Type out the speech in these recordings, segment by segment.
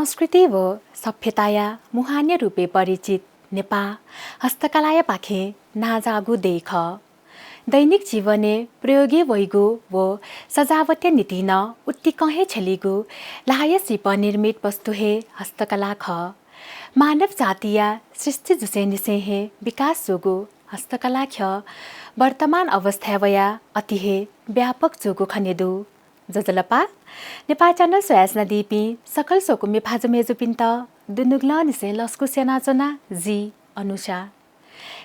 संस्कृति व सभ्यताया मुहान्य रूपे परिचित नेपाल हस्तकलाया पाखे नाजागु देख दैनिक जीवने प्रयोगे वैगु व सजावटे नीतिन उत्ति कहे छलिगु लाय शिल्प निर्मित वस्तु हे हस्तकला ख मानव जातीय सृष्टि जुसे निसे हे विकास जोगु हस्तकला ख वर्तमान अवस्था वया अति हे व्यापक जोगु खनेदु जजलपा नेपाल च्यानल सोयासना दिपी सकल सोकु मिफाजु मेजु पिन्त दुनुग्ल निसे लस्कु सेनाचना जी अनुषा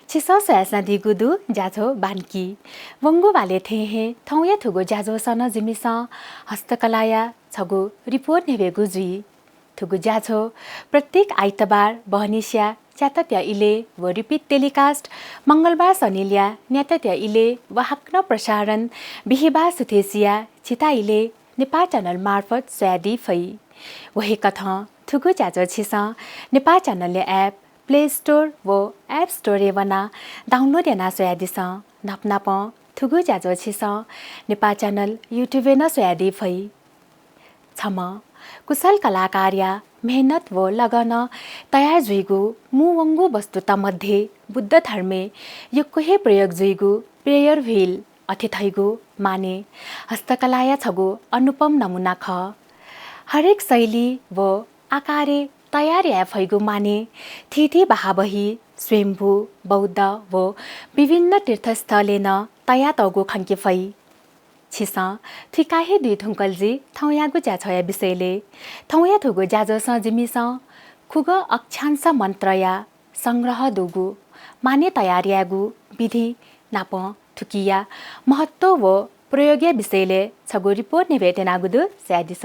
छिसो सोयासना दिगुदु जाझो बानकी वंगु वाले थे हे थौया थुगो जाझो सन जिमिस हस्तकलाया छगु रिपोर्ट नेबेगु जी थुगु जाझो प्रत्येक आइतबार बहनिस्या च्यातत्या इले व रिपिट टेलिकास्ट मंगलबार सनिल्या न्यातत्या इले व हक्न प्रसारण बिहिबार सुथेसिया छिता इले नेपाल च्यानल मार्फत स्यादी फै वही कथा थुगु जाजो छिस नेपाल च्यानलले एप प्ले स्टोर व एप स्टोर वना डाउनलोड याना सोयादिस नपनाप थुगु जाजो छिस नेपाल च्यानल युट्युब न सोयादी फै छम कुशल कलाकार्या मेहनत व लगन तयार जुइगु मुवंगु वस्तुता मध्ये बुद्ध धर्मे युक्कुहे प्रयोग जुइगु प्रेयर व्हील अथिथैगु माने हस्तकलाया छगु अनुपम नमुना ख हरेक शैली व आकारे तयार या फैगु माने थिथि बहाबही स्वयम्भू बौद्ध व विभिन्न तीर्थस्थले न तया तगु खङ्के फै छिस थिकाहे दुई थुङ्कलजी थौयागु ज्याछया विषयले थौया थुगु ज्याजो जिमिस खुग अक्षांश मन्त्रया संग्रह दुगु माने तयारियागु विधि नाप थुकिया महत्व व प्रयोगीय विषयले छगु रिपोर्ट निवेदनागुदु स्यादिस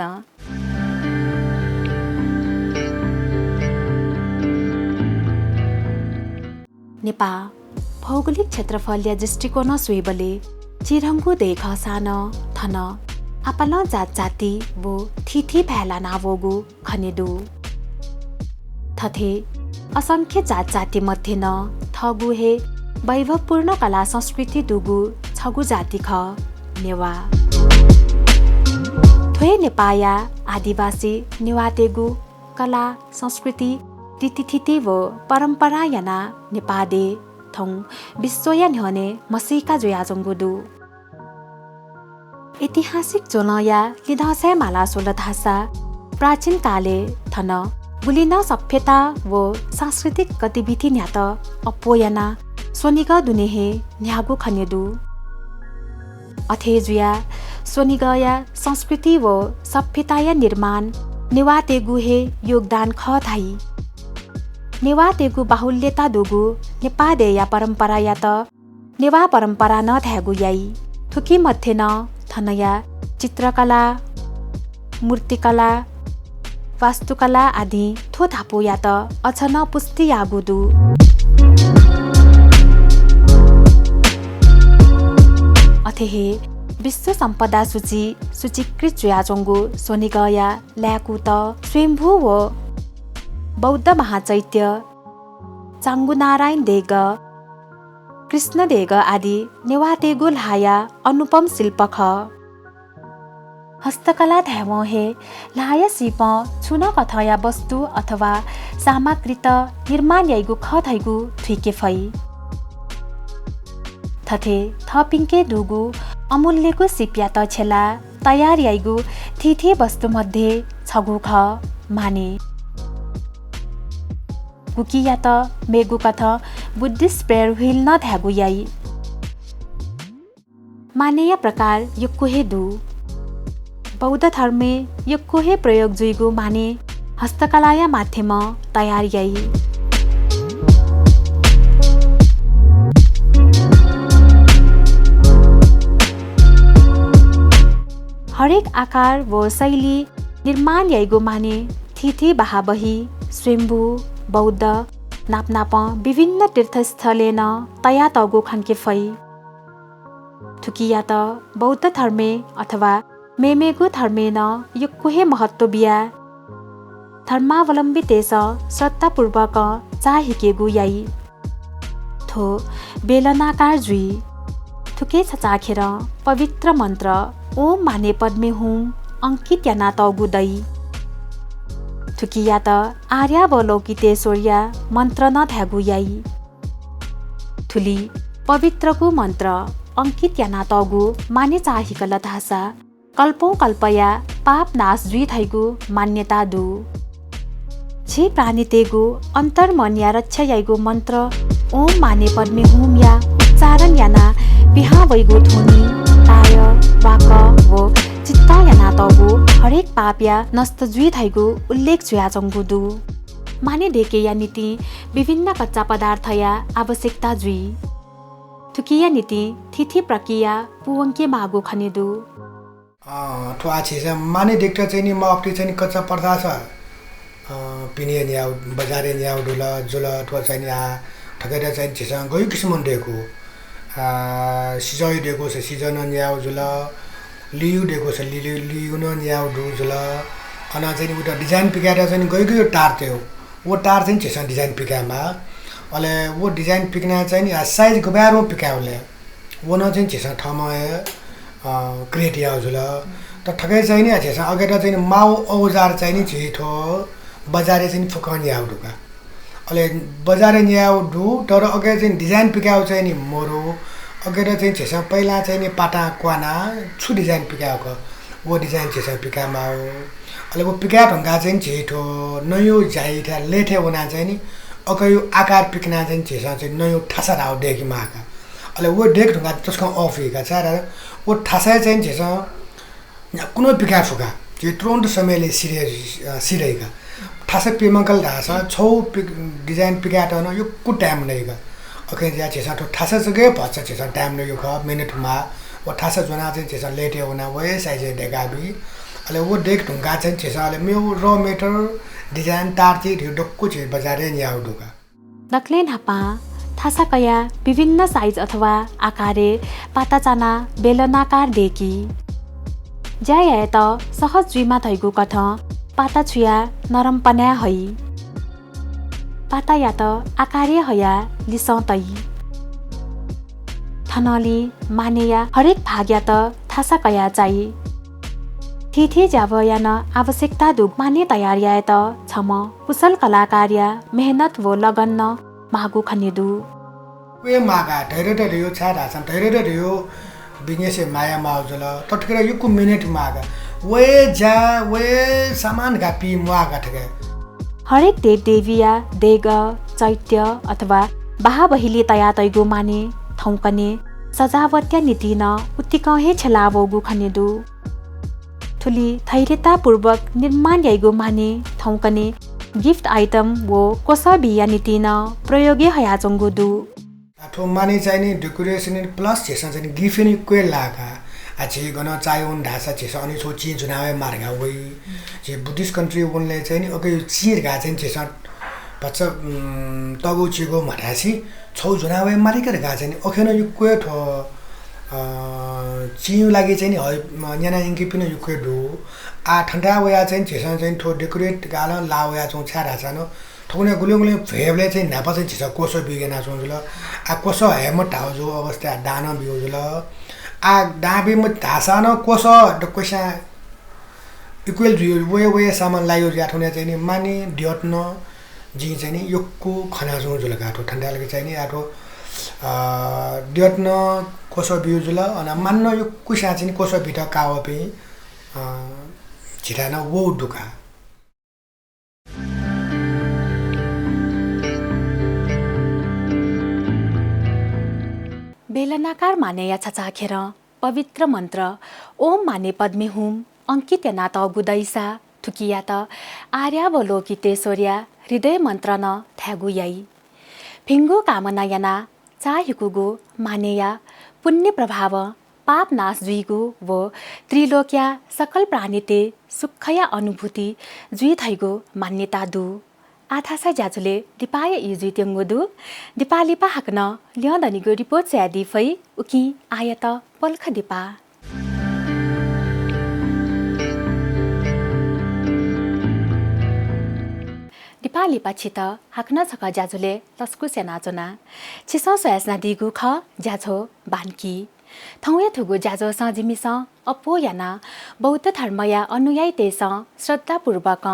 नेपाल भौगोलिक क्षेत्रफलया दृष्टिकोण सुइबले चिरङ्गु देख सान थन आपल जात जाति वो थिथि भ्याला नावोगु खनेदु थथे असंख्य जात जाति मध्ये न थगु हे वैभवपूर्ण कला संस्कृति दुगु छगु जाति ख नेवा थोय नेपाया आदिवासी निवातेगु कला संस्कृति रीतिथिति व परम्परा याना नेपादे थौं विश्वया न्हने मसिका जोयाजंगुदु ऐतिहासिक जोनया लिधसे माला सोलधासा प्राचीन काले थन बुलिन सभ्यता व सांस्कृतिक गतिविधि न्यात अपोयना सोनिग दुनेहे न्यागु खनेदु अथेजुया सोनिगया संस्कृति व सभ्यताया निर्माण निवातेगु हे योगदान ख धाई नेवातेगु बाहुल्यता दुगु नेपादेया परम्परा या त नेवा परम्परा न थ्यागु याई थुकी मध्ये न थनया चित्रकला मूर्तिकला वास्तुकला आदि थो थापो या त अछन पुस्ति यागुदु अथेहे विश्व सम्पदा सूची सूचीकृत जुयाजोंगु सोनिगया ल्याकु त स्वयम्भू व बौद्ध महाचैत्य चाङ्गुनारायण देग कृष्ण देग आदि नेवातेगु लाया अनुपम शिल्प ख हस्तकला ध्याव हे लाया शिल्प छुन कथया वस्तु अथवा सामग्री त निर्माण याइगु ख थैगु थुइके फै थथे थपिङ्के दुगु अमूल्यगु सिप्या त छेला तयार याइगु थिथे वस्तु मध्ये छगु ख माने गुकिया त मेगु कथ बुद्धिस्ट प्रेयर व्हील न थ्यागु याई मानेय प्रकार युक्कुहे दु बौद्ध धर्मे युक्कुहे प्रयोग जुइगु माने हस्तकलाया माध्यम तयार याई हरेक आकार व शैली निर्माण याइगु माने थिथि बहाबही स्वयम्भू बौद्ध नापनाप विभिन्न तीर्थस्थले न तया तगु खङ्के फै थुकिया त बौद्ध धर्मे अथवा मेमेगु धर्मे न युक्कुहे महत्व बिया धर्मावलम्बी देश श्रद्धापूर्वक चाहिकेगु याई थो बेलनाकार जुई थुके छचाखेर पवित्र मन्त्र ओम माने पद्मे हुँ अंकित याना तगु दै थुकिया त आर्या बलौकिते सोर्या मन्त्र न थ्यागु याई थुली पवित्रको मन्त्र अंकित याना तगु माने चाहिकल थासा कल्पौं कल्पया पाप नाश जुई थैगु मान्यता दु छे प्राणी तेगु अन्तर्मन या रक्षा याइगु मन्त्र ओम माने पद्मे हुम या उच्चारण याना बिहा वैगु ध्वनि काय वाक वो चित्त याना तगु हरेक पाप या नष्ट जुई थैगु उल्लेख जुया जंगुदु माने देके या नीति विभिन्न कच्चा पदार्थ या आवश्यकता जुई थुकिया नीति थिथि प्रक्रिया पुवंके मागु खनेदु ठुआ छिसे माने देख्दा चाहिँ नि म अपटी चाहिँ कच्चा पदार्थ पिनिया न्याउ बजारे न्याउ डुल जुल ठुआ चाहिँ आ ठगेदा चाहिँ छिसे गयो किसिम देको सिजय देको छ सिजन न्याउ जुल लियु देको छ लियु न न्याउ डु जुल अना चाहिँ उता डिजाइन पिकाएर चाहिँ गयो टार थियो वो टार चाहिँ छिसे डिजाइन पिकामा अले वो डिजाइन पिकना चाहिँ नि साइज गबारो पिकाउले वो न चाहिँ छिसे ठाउँमा क्रिएटिया जुल त ठगै चाहिँ नि छिसे अगेर चाहिँ माउ औजार चाहिँ नि छिठो बजारे चाहिँ फुकानी आउ ढुका अले बजारे न्याउ डु तर अगे चाहिँ डिजाइन पिकाउ चाहिँ नि मोरो अगेर चाहिँ छिसे पहिला चाहिँ नि पाटा क्वाना छु डिजाइन पिकाको वो डिजाइन छिसे पिकामा अले वो पिका ढंगा चाहिँ छिठो नयो जाइठा लेठे हुना चाहिँ नि अकयो आकार पिकना चाहिँ छिसे चाहिँ नयो ठासा राउ देखि माका अले वो देख ढंगा त्यसको अफ हिका छ र वो ठासा चाहिँ छिसे कुनै पिका फुका जे तुरन्त समयले सिरेका ठासा पेमंकल ढासा छौ डिजाइन पिकाट न यो कु टाइम नैगा अखे ज्या छिसा तो ठासा जगे भछ छिसा टाइम न यो ख मिनेटमा वो ठासा जुना चाहिँ छिसा लेटे हुना वे साइज देगाबी अले वो देख ढुंगा चाहिँ छिसा अले मेउ र मेटर डिजाइन तार चाहिँ ढिउ डक्कु छि बजारे न्याउ ढुका नक्लेन हपा थासा कया विभिन्न साइज अथवा आकारे पाताचाना बेलनाकार देखि ज्या त सहज जुइमा थैगु कथ पाता छुया नरम पन्या है पाता या त आकारे हया लिसौं तै थनली माने या हरेक भाग या त थासा कया चाहिँ थिथे जाव या न आवश्यकता दुख माने तयार या त छम कुशल कलाकार या मेहनत वो लगन न मागु खनेदु वे मागा धैर्य यो छाडा छन धैर्य यो बिजनेस माया माउजल तटकेर यो कु मिनेट मागा वे जा वे सामान का पी मुआगा ठगे हरेक देव देविया देग चैत्य अथवा बाहा बहिली तया तैगु माने थौकने सजावट्य नीति न उत्तिकहे छलावगु खनेदु थुली धैर्यता पूर्वक निर्माण याइगु माने थौकने गिफ्ट आइटम वो कोसा बिया नीति न प्रयोगे हया जंगुदु आठो माने चाहिँ नि डेकोरेसन प्लस छेसा चाहिँ गिफ्ट नि क्वेल लाका आछि गन चायोन ढासा छेसा अनि छो ची जुनावे मार्गा वइ जे बुद्धिस्ट कन्ट्री वनले चाहिँ नि अके चिर गा चाहिँ छेसा पछ तगु चिगो मरासी छौ जुनावे मारिकर गा चाहिँ अखेन यो क्वे ठो चिउ लागि चाहिँ नि ह न्याना इंकि पिन यो क्वे दु आ ठण्डा वया चाहिँ छेसा चाहिँ ठो डेकोरेट गाला लावया छौ छारा छ न ठौने गुले फेबले चाहिँ नापा चाहिँ छिसा कोसो बिगेना छौजुल आ कोसो हेमट हाउजो अवस्था दाना बिउजुल आ डाबे म धासा न कोसो डकोसा इक्वल रियो वे सामान लायो जाठौने चाहिँ नि माने डियट न जी चाहिँ नि योक्कु खना छौजुल गाठो ठण्डा लागि चाहिँ नि आठो डियट न कोसो बिउजुल अन मान्न यो कुसा चाहिँ कोसो बिटा कावपे छिटाना वो दुका बेलनाकार माने या छचाखेर पवित्र मन्त्र ओम माने पद्मे हुम अंकित या नात गुदैसा थुकिया त आर्यावलोकितेश्वर्या हृदय मन्त्र न थ्यागु याई फिङ्गु कामना याना चाहिकुगु माने या पुण्य प्रभाव पाप नाश जुइगु वो त्रिलोक्या सकल प्राणीते सुखया अनुभूति जुइ थैगु मान्यता दु आथासा ज्याजुले दिपाय इजुइ त्यंगुदु दिपालिपा हाक्न ल्याउँदनिगु रिपोर्ट स्यादी फै उकी आयत पल्ख दिपा दिपालिपा छित हाक्न छक ज्याजुले तस्कु सेनाचोना छिसौ सयासना दिगु ख ज्याछो बानकी थौया थुगु जाजो सजिमिस अपो याना बौद्ध धर्मया अनुयायी तेस श्रद्धापूर्वक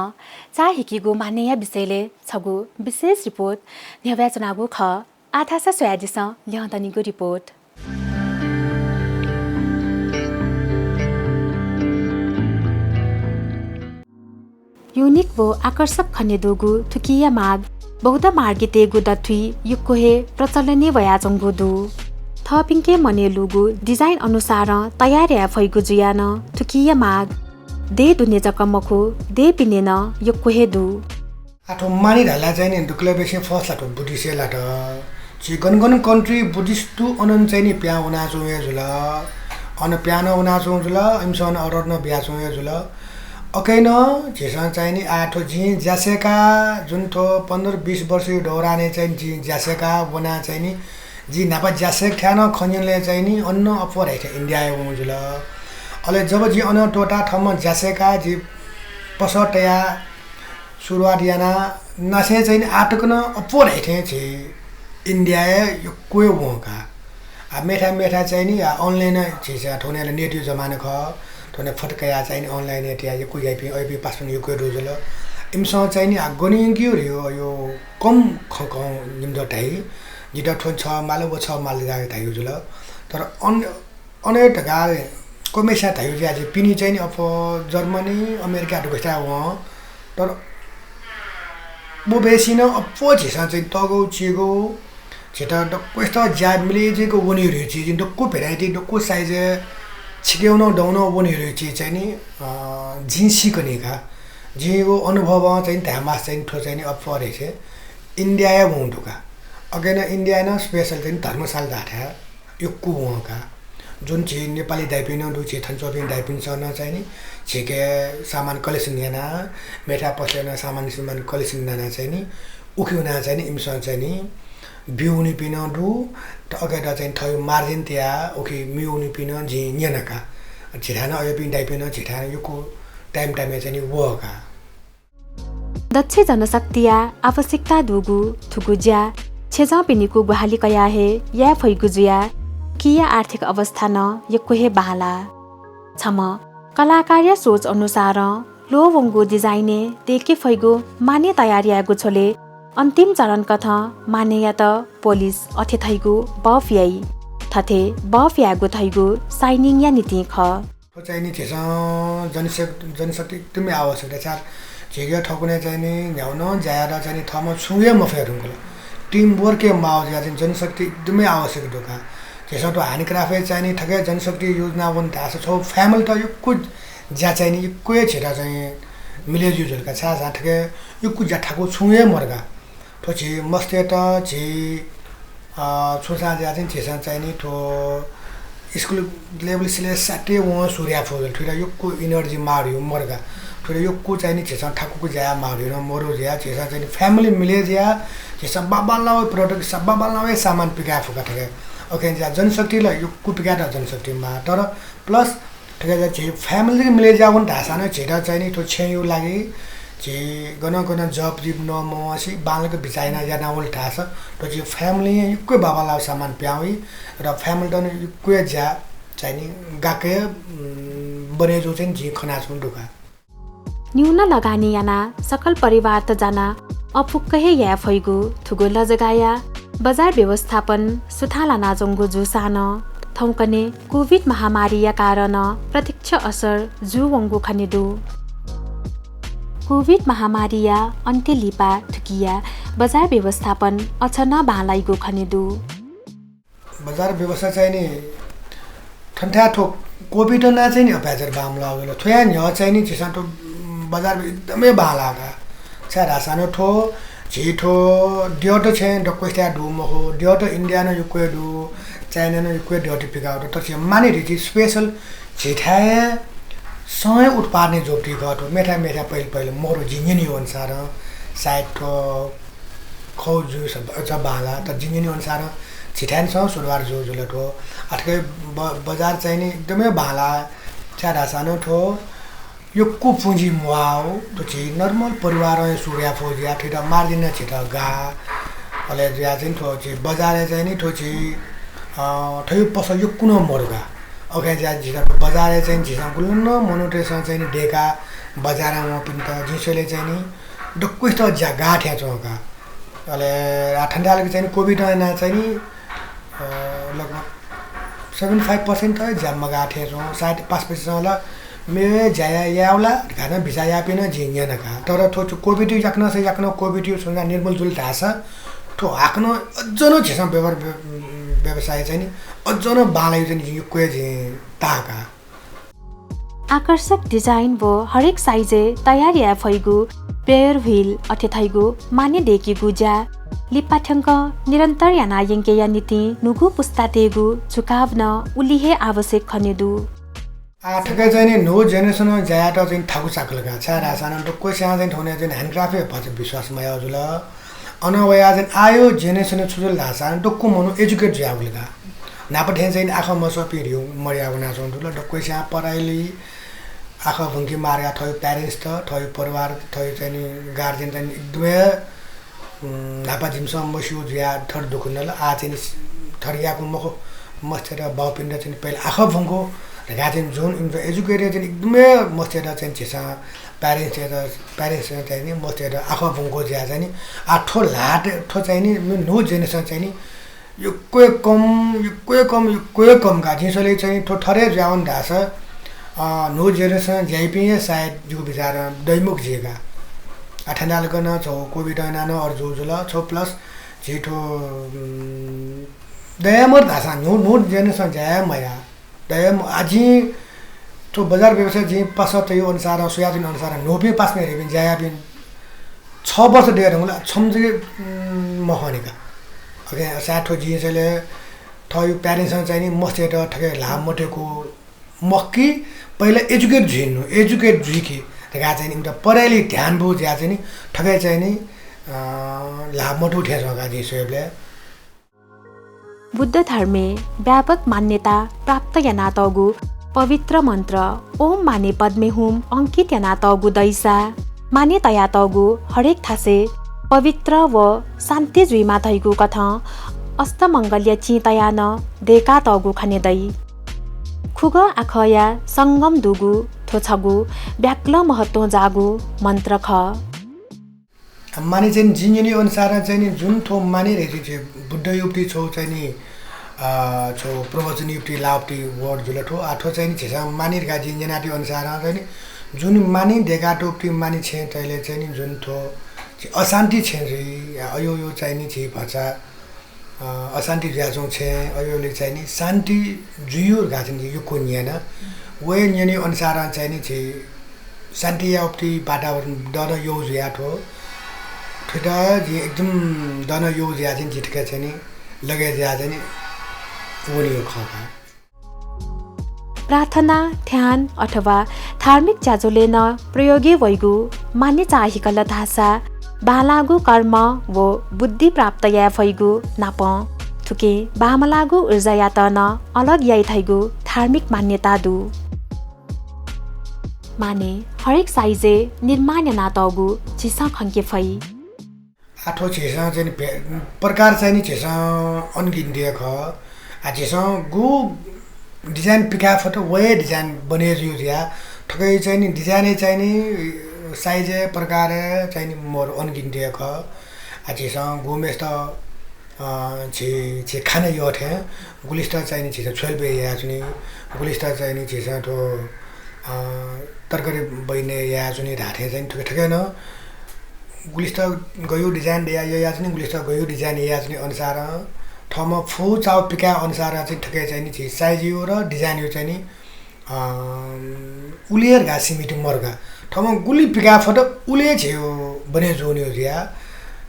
चाहिकिगु मानेया विषयले छगु विशेष रिपोर्ट न्याव्या चुनावु ख आथासा सोयाजिस ल्याउँदनीको रिपोर्ट युनिक वो आकर्षक खनेदुगु थुकिया माग बौद्ध मार्गितेगु दथुई युक्कोहे प्रचलने वयाजंगु दु थपिङके मनेलुगु डिजाइन अनुसार तयार या फैगु जुयान थुकिया माग दे दुने जकमखु दे पिनेन युक्कोहे दु आठो मानि ढाला चाहिँ नि दुक्ले बेसी फर्स्ट लाटो बुद्धिस्ट लाटो छि गनगन कन्ट्री बुद्धिस्ट टु अनन चाहिँ नि प्या उना जुया जुल अन प्यानो उना जुल इमसन अरर न बिया जुया जुल अकैन झेसन चाहिँ नि आठो झि ज्यासेका जुन थो 15-20 वर्ष डोराने चाहिँ झि ज्यासेका बना चाहिँ नि जी नापा ज्यासेक ठ्यान खन्यले चाहिँ नि अन्न अफर है इन्डिया जुल अले जब जी अन टोटा ठम ज्यासेका जी पसटया सुरुवात याना नसे चाहिँ नि आटकन अफर है छि इन्डिया यो कोयो वका आ मेठा मेठा चाहिँ नि अनलाइन छिसा ठोनेले नेटिभ जमाना ख ठोने फटकया चाहिँ नि अनलाइन एटिया यो कुइ आइपी पास पनि यो कोइ रोजल इमसँग चाहिँ नि गनिङ्क्यु यो कम खक निम्दो टाइ जिटा ठोन छ माल व छ माल जागे थायो जुल तर अने टका कोमेसा थायो जे पिनी चाहिँ नि अफ जर्मनी अमेरिका ढुकस्ता व तर बो बेसी न अफो छिसा चाहिँ तगौ चिगो छिटा डक्को ज्या मिलेजेको वनिहरु छि जिन डक्को भेराइटी डक्को साइज छिक्याउन डाउन वनिहरु छि चाहिँ नि जिन्सी कनेका जेको अनुभव चाहिँ धामास चाहिँ ठो चाहिँ नि अफो रहेछ इन्डिया वंडुका अगेन इन्डिया न स्पेशल चाहिँ धर्मशाला दाठा यो कुवका जुन चाहिँ नेपाली दाइपिन दुछि थन्चोपिन दाइपिन छ न चाहिँ नि छिके सामान कलेक्सन याना मेठा पसलेन सामान कलेक्सन नाना चाहिँ नि उखिउना चाहिँ नि इमसन चाहिँ नि बिउनी पिन दु त अगेटा चाहिँ थयो मार्जिन त्या ओके मिउनी पिन जि न्यनका छिठान अयो पिन दाइपिन छिठान योको टाइम चाहिँ नि वका दक्ष जनशक्तिया आवश्यकता दुगु थुगुज्या छेजा पिनिकु गुहाली कया हे या फैगुजुया किया आर्थिक अवस्था न यक्कोहे बहाला छम कलाकार सोच अनुसार लो वंगु डिजाइने देखे फैगु माने तयारीयागु छोले अन्तिम चरण कथ माने या त पोलिस अथे थैगु बफयाई थथे बफयागु थैगु साइनिङ या नीति ख चाहिँ नि छेसा जनशक्ति एकदमै आवश्यकता छ झेग्या ठकुने चाहिँ नि ल्याउन ज्याएर चाहिँ नि थम छुगे मफेरुङको टिम वर्क माओ चाहिँ जनशक्ति एकदमै आवश्यक ढोका त्यसो त हानिक्राफे चाहिँ नि ठगे जनशक्ति योजना वन थास छ फ्यामिली त यो कुछ ज्या चाहिँ नि कोही छिटा चाहिँ मिलेज युजरका छ जा ठगे यो कुछ ज्या ठाको छुगे मर्गा पछि मस्ते त छि छुसा ज्या चाहिँ छेसा चाहिँ नि थो स्कुल लेभल सिले साटे व सूर्या फोजल ठुरा यो को एनर्जी मार्यो मर्गा ठुरा यो को चाहिँ नि छेसा ठाकुको ज्या मार्यो न मरो ज्या छेसा चाहिँ फ्यामिली मिलेज या छेसा बाबालाव प्रोडक्ट सब बाबालाव सामान पिका फुका ठगे ओके ज्या जनशक्तिलाई यो कुपिका त जनशक्तिमा तर प्लस ठगे चाहिँ फ्यामिली मिलेज या वन ढासा न छेडा चाहिँ नि थो छेयु लागि जे गन जब जिप न मसी बालको बिचाइना या नावल ढासा त जे फ्यामिली कोही बाबालाव सामान प्याउई र फ्यामिली त कोही ज्या चाहिँ नि गाके बने जो चाहिँ जे खना छुन ढुका न्यून लगानी याना सकल परिवार त जाना अफुक्कहे या फैगु थुगो लजगाया बजार व्यवस्थापन सुथाला नाजोंगो जुसान थौकने कोभिड महामारी या कारण प्रत्यक्ष असर जुवंगो खनेदु कोभिड महामारी या अन्त्य लिपा थुकिया बजार व्यवस्थापन अछना बालाइगो खनेदु बजार व्यवस्था चाहिँ नि ठन्ठा ठो कोभिड न चाहिँ नि अपाजर बामला होला थ्या न चाहिँ नि छिसा त बजार एकदमै बालागा छ रासानो ठो छिठो डियोटो छ डक्कोस्टा डुम हो डियोटो इन्डिया न युको डु चाइना न युको डियोटो पिकाउट त छ माने रिति स्पेशल छिठाय समय उत्पादने जोटी गटो मेठा मेठा पहिले मोरो जिङनी अनुसार सायद ठो खौजु सब बाला त जिङनी अनुसार छिठान छ सुरवार जो जुलटो अटके बजार चाहिँ नि एकदमै बाला छ रासानो ठो यो को पुँजी मुआओ तो छि नर्मल परिवार सूर्या फोजिया ठिटा मार्जिन छिटा गा अले ज्या चाहिँ थो छि बजारे चाहिँ नि थो छि ठयो पसल यो कुन मरुगा अगा जा जिरा बजार चाहिँ जिसा गुल्न मोनोटेसन चाहिँ डेका बजारमा पनि त जिसोले चाहिँ नि डक्कै त जग्गा ठ्या चौका अले ठण्डाले चाहिँ कोभिड ना चाहिँ नि लगभग 75% त जम्मा गाठे छौ 5% होला मे जाया यावला घाना भिसा यापिन जिन्या नका तर थो कोभिड याक्न से याक्न कोभिड सुना निर्मल जुल ढासा थो हाक्न अझनो छेसम व्यवसाय चाहिँ नि अझनो बालै चाहिँ यो कोइ ताका आकर्षक डिजाइन वो हरेक साइजे तयार या फैगु प्रेयर व्हील अथेथैगु माने डेकी गुजा लिपाठ्यङ्क निरन्तर याना यङ्के या नीति नुगु पुस्तातेगु झुकाव्न उलिहे आवश्यक खनेदु ठकै चाहिँ नि नो जेनेरेसन जायाट चाहिँ ठाकु चाकलका छ रासान डक्कै सा चाहिँ ठोने चाहिँ ह्यान्डक्राफ्ट भन्छ विश्वासमय हजुल अनवया चाहिँ आयो जेनेरेसन छुजुल लासान डक्कु मनु एजुकेट ज्याउलका नापठेन चाहिँ आखा मस पिरियो मर्या बना छौ दुल डक्कै सा पढाइली आखा भंगी मार्या थयो प्यारेन्ट्स त थयो परिवार थयो चाहिँ नि गार्जियन चाहिँ एकदमै नापा जिमसम मस्यु ज्या थर दुखुनल आ चाहिँ थरियाको मखो मस्तेर बाउपिण्ड चाहिँ पहिला आखा भंगो गार्जियन जोन एजुकेटेड चाहिँ एकदमै मस्तेर चाहिँ छेसा प्यारेन्ट्स चाहिँ नि मस्तेर आखा भंगो ज्या चाहिँ नि आठो लाट ठो चाहिँ नि नो जेनेरेसन चाहिँ नि यो कोइ कम का जिसले चाहिँ थो थरे ज्याउन ढास नो जेनेरेसन ज्याइपिए सायद जो बिचारा दैमुख जिएगा ठण्डाले गर्न छौ कोभिड नानो अर्जु जुल छौ प्लस छिटो दयामर धासा नो जेनेरेसन ज्या मया दयाम आजि तो बजार व्यवसाय जे पास त यो अनुसार सुयादिन अनुसार नोपे पास ने रेबिन ज्या बिन 6 वर्ष डेर होला छमजे महनेका ओके साथो जिसले थयो प्यारेन्ट्स चाहिँ नि मस्तेट ठके लाम मटेको मक्की पहिला एजुकेट जुइकी गा चाहिँ नि पढाइले ध्यान बु ज्या चाहिँ नि ठकै चाहिँ नि लाभ मटु उठे जगा जिसले बुद्ध धर्मे व्यापक मान्यता प्राप्त याना तगु पवित्र मन्त्र ओम माने पद्मे हुम अंकित याना तगु दैसा माने तया तगु हरेक थासे पवित्र व शान्ति जुइमा थैगु कथ अस्तमङ्गल्य चितया न देका तगु खनेदै खुग आखया संगम दुगु थोछगु व्याक्ल महत्व जागु मन्त्र ख माने चाहिँ जिन्जनी अनुसार चाहिँ नि जुन थो माने रहेछ चाहिँ बुद्ध युक्ति छौ चाहिँ नि छौ प्रवचन युक्ति लाउक्ति वर्ड जुलठो आठो चाहिँ नि छेसा मानिरका जिन्जनाटी अनुसार चाहिँ नि जुन मानि डेगाटोक्ति मानि छे तैले चाहिँ नि जुन थो अशान्ति छे अयो यो चाहिँ नि छि भचा अशान्ति ज्याजों छे अयोले चाहिँ नि शान्ति जुयो गाजन यो कोनियान वे न्यनी अनुसार चाहिँ नि छि शान्ति याउक्ति वातावरण दन यो ज्याठो ठिटा जे एकदम दन यो ज्या चाहिँ जिटका चाहिँ नि लगे ज्या चाहिँ नि ओनियो खका प्रार्थना ध्यान अथवा धार्मिक ज्याजोले न प्रयोगी वैगु मान्य चाहिकल धासा बालागु कर्म वो बुद्धि प्राप्त या फैगु नाप थुके बामलागु ऊर्जा या त न अलग याइ थैगु धार्मिक मान्यता दु माने हरेक साइजे निर्माण नातगु चिसा खंके फै आठो छेसा चाहिँ प्रकार चाहिँ नि छेसा अनगिन्दिए ख आ छेसा गु डिजाइन पिका फोटो वे डिजाइन बने रियो या ठकै चाहिँ नि डिजाइन चाहिँ नि साइज प्रकार चाहिँ नि मोर अनगिन्दिए ख आ छेसा गुमेस त छे खाने यो थे गुलिस्टर चाहिँ नि छेसा 12 या जुनी गुलिस्टर चाहिँ नि छेसा तो तरकारी बइने या जुनी ढाठे चाहिँ ठकै न गुलिस्टर गयो डिजाइन या या चाहिँ गुलिस्टर गयो डिजाइन या चाहिँ अनुसार थम फु चाउ पिका अनुसार चाहिँ ठकै चाहिँ नि साइज यो र डिजाइन यो चाहिँ नि उलियर घासी मिटु मर्गा थम गुली पिका फोटो उले छियो बने जोनियो या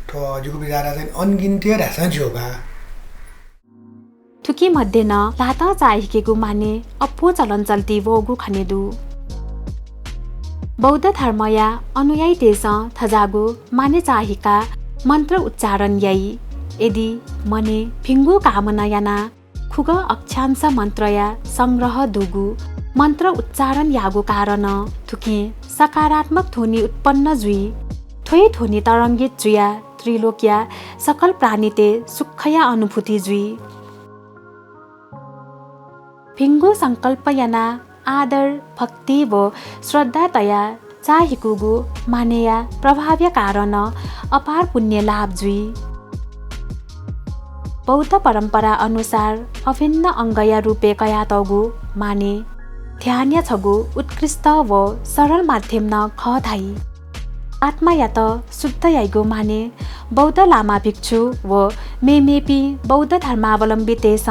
तो जुगु बिजारा चाहिँ अनगिन्ते रासा जोगा थुकी मध्ये न लाता चाहिकेगु माने अप्पो चलन चल्ती वगु खनेदु बौद्ध धर्मया अनुयायी देश थजागु माने चाहिका मन्त्र उच्चारण यही यदि मने फिङ्गु कामना याना खुग अक्षांश मन्त्रया संग्रह दुगु मन्त्र उच्चारण यागु कारण थुके सकारात्मक ध्वनि उत्पन्न जुई थोइ ध्वनि तरङ्गित जुया त्रिलोक्या सकल प्राणीते सुखया अनुभूति जुई फिङ्गु सङ्कल्पयना आदर भक्ति व श्रद्धातया चाहिकुगु मानेया प्रभाव्य कारण अपार पुण्य लाभ जुई बौद्ध परम्परा अनुसार अभिन्न अङ्गया रूपे कयातगु माने ध्यान छगु उत्कृष्ट व सरल माध्यम न खधाई आत्मा या त शुद्ध याइगो माने बौद्ध लामा भिक्षु व मेमेपी बौद्ध धर्मावलम्बी तेस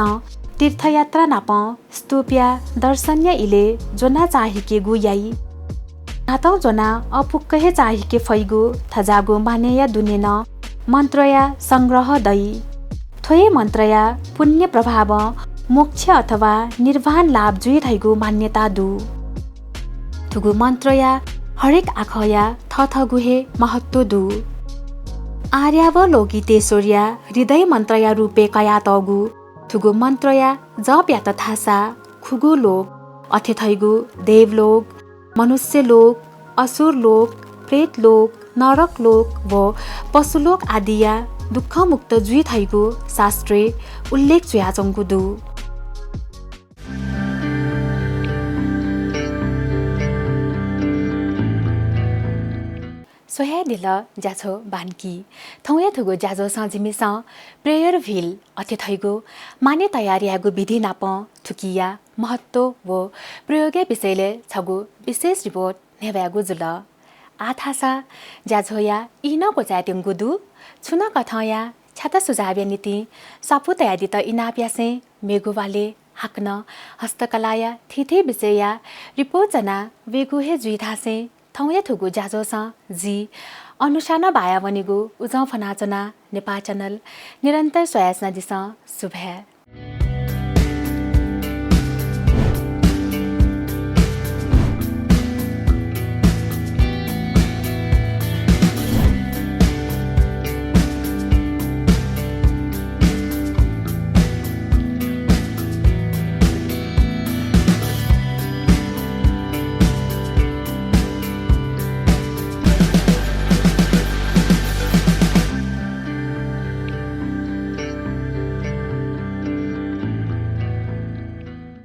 तीर्थयात्रा नाप स्तूप्या दर्शन्य इले जोना चाहिके गु याई हातौँ जोना अपुक्कहे चाहिके फैगु थजागु मानेया दुनेन मन्त्रया संग्रह दई थोय मन्त्रया पुण्य प्रभाव मोक्ष अथवा निर्वाण लाभ जुइ थैगु मान्यता दु थुगु मन्त्रया हरेक आखया थथगुहे महत्व दु आर्यावलोकितेश्वर्या हृदय मन्त्रया रूपे कया तगु थुगु मन्त्रया जप या तथासा खुगु लोक अथेथैगु देवलोक मनुष्य लोक असुर लोक प्रेत लोक नरक लोक व पशुलोक आदिया दुःखमुक्त जुइ थैगु शास्त्रे उल्लेख जुयाजंगु दु सोहे दिल जाछो बानकी थौया थुगु जाजो सजिमिस प्रेयर भिल अथे थैगु माने तयारीयागु विधि नाप थुकिया महत्व व प्रयोगय विषयले छगु विशेष रिपोर्ट नेव्यागु जुल आथासा जाझोया इनको चाट्यंगु दु छुन कथया छाता सुझाव्य नीति सपुतया दित इनाप्यासे मेगुवाले हाक्न हस्तकलाया थिथे विषया रिपोर्ट जना वेगुहे जुइथासे थौया थुगु जाजोस जी अनुसाना बाया वनिगु उजौ फनाचना नेपाल च्यानल निरन्तर स्वयासना दिस शुभे